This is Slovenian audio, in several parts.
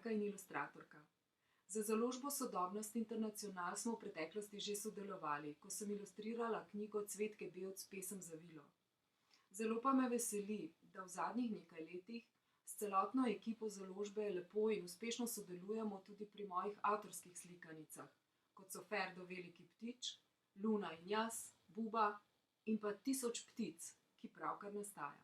slikarka in ilustratorka. Za založbo Sodobnost Internacional smo v preteklosti že sodelovali, ko sem ilustrirala knjigo Cvetke Bevc Pesem za vilo. Zelo pa me veseli, da v zadnjih nekaj letih s celotno ekipo založbe lepo in uspešno sodelujemo tudi pri mojih avtorskih slikanicah, kot so Ferdo Veliki ptič, Luna in jaz, Buba in pa 1000 ptic, ki pravkar nastaja.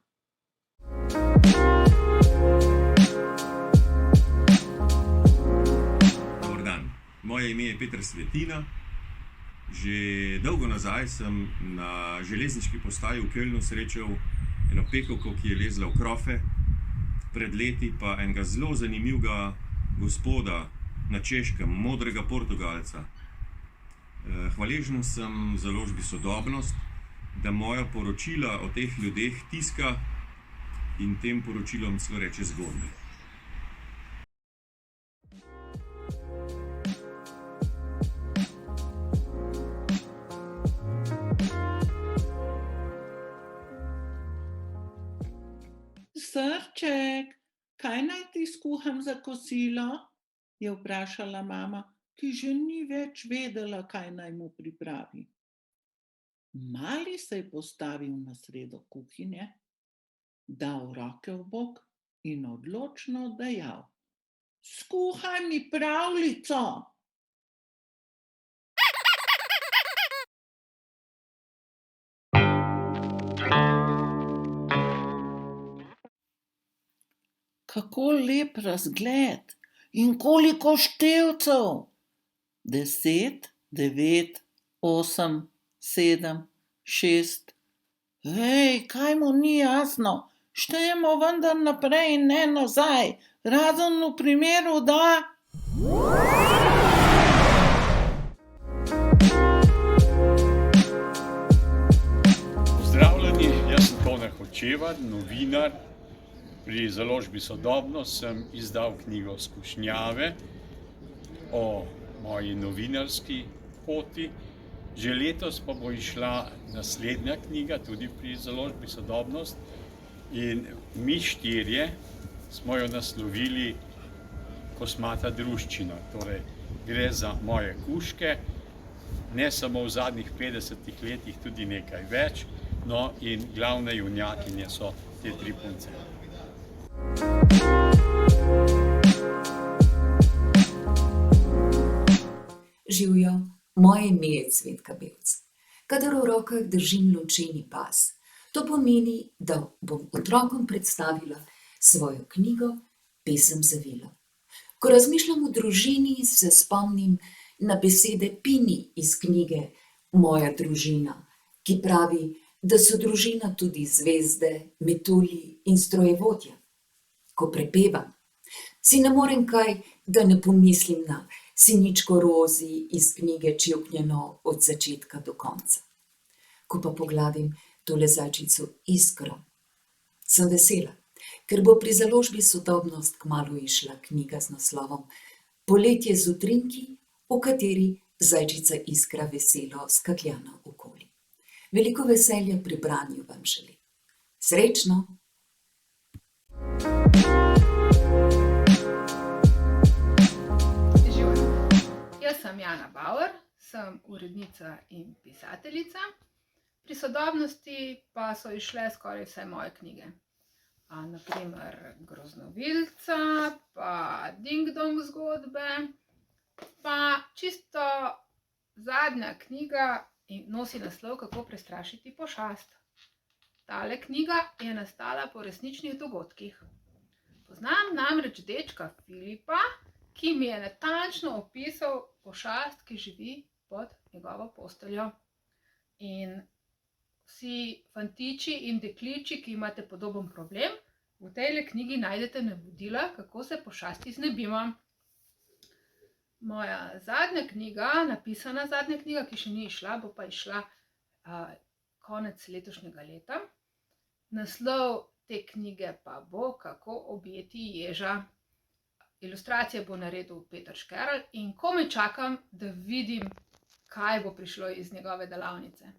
Dober dan, moje ime je Peter Svetina. Že dolgo nazaj sem na železniški postaji v Kölnu srečal eno pekovko, ki je lezla v krofe, pred leti pa enega zelo zanimivega gospoda na Češkem, modrega Portugalca. Hvaležen sem založbi Sodobnost, da moja poročila o teh ljudeh tiska in tem poročilom celo reče zgodbe. Srček, kaj naj ti skuham za kosilo? Je vprašala mama, ki že ni več vedela, kaj naj mu pripravi. Mali se je postavil na sredo kuhinje, dal roke v bok in odločno dejal: Skuhaj mi pravljico! Kako lep razgled in koliko števcev! 10, 9, 8, 7, 6. Hej, kaj mu ni jasno? Štejemo vendar naprej in ne nazaj, razen v primeru, da... Pozdravljeni, jaz sem Tone Hočevar, novinar. Pri založbi Sodobnost sem izdal knjigo Skušnjave o moji novinarski poti. Že letos pa bo izšla naslednja knjiga, tudi pri založbi Sodobnost. In mi štirje smo jo naslovili Kosmata druščina. Torej, gre za moje kužke, ne samo v zadnjih 50 letih, tudi nekaj več. No in glavne junakinje so te 3 punce. Živjo, moje ime je Cvetka Bevc. Kadar v rokah držim lončeni pas, to pomeni, da bom otrokom predstavila svojo knjigo Pesem za vilo. Ko razmišljam o družini, se spomnim na besede Pini iz knjige Moja družina, ki pravi, da so družina tudi zvezde, metulji in strojevodja. Ko prepevam, si ne morem kaj, da ne pomislim na Siničko Rozi iz knjige Čivknjeno od začetka do konca. Ko pa pogladim tole zajčico Iskro, sem vesela, ker bo pri založbi Sodobnost kmalu izšla knjiga z naslovom Poletje z utrinki, v kateri zajčica Iskra veselo skaklja okoli. Veliko veselja pri branju vam želim. Srečno! Jaz sem Jana Bauer, sem urednica in pisateljica. Pri Sodobnosti pa so izšle skoraj vse moje knjige. Na primer Groznovilca, pa Ding Dong zgodbe, pa čisto zadnja knjiga nosi naslov Kako prestrašiti pošast. Tale knjiga je nastala po resničnih dogodkih. Poznam namreč dečka Filipa, ki mi je natančno opisal pošast, ki živi pod njegovo posteljo. In vsi fantiči in dekliči, ki imate podoben problem, v tejle knjigi najdete navodila, kako se pošasti znebimo. Moja zadnja knjiga, napisana zadnja knjiga, ki še ni izšla, bo pa izšla konec letošnjega leta. Naslov te knjige pa bo Kako objeti ježa. Ilustracije bo naredil Peter Škerl in komaj čakam, da vidim, kaj bo prišlo iz njegove delavnice.